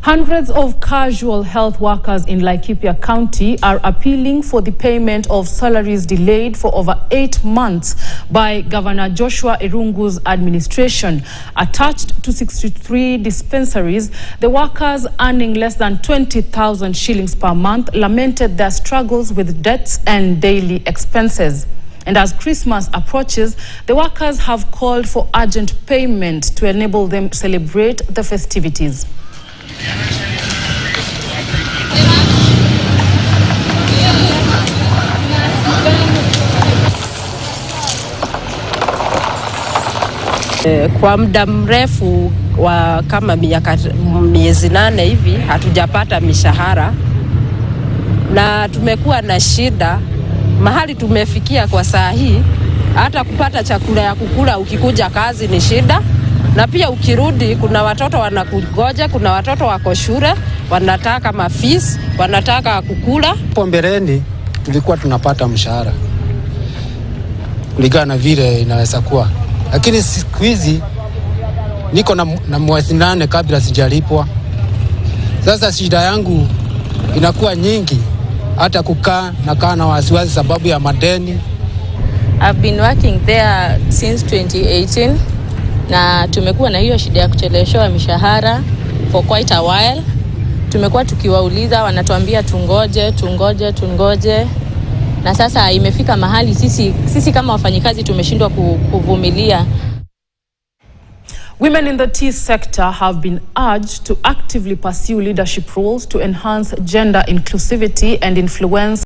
Hundreds of casual health workers in Laikipia County are appealing for the payment of salaries delayed for over 8 months by Governor Joshua Irungu's administration. Attached to 63 dispensaries, the workers earning less than 20,000 shillings per month lamented their struggles with debts and daily expenses. And as Christmas approaches, the workers have called for urgent payment to enable them to celebrate the festivities. Kwa muda mrefu wa kama miezi 8 hivi hatujapata mishahara na tumekuwa na shida. Mahali tumefikia kwa saa hii, hata kupata chakula ya kukula ukikuja kazi ni shida, na pia ukirudi kuna watoto wanakungoja, kuna watoto wako shule wanataka mafees, wanataka kukula. Hapo mbeleni tulikuwa tunapata mshahara kulingana na vile inaweza kuwa, lakini siku hizi niko na mwezi 8 kabla sijalipwa. Sasa shida yangu inakuwa nyingi, hata kukaa na wasiwasi sababu ya madeni. I've been working there since 2018 na tumekuwa na hiyo shida ya kucheleweshwa mishahara for quite a while. Tumekuwa tukiwauliza, wanatuambia tungoje, na sasa imefika mahali sisi kama wafanyikazi tumeshindwa kuvumilia. Women in the tea sector have been urged to actively pursue leadership roles to enhance gender inclusivity and influence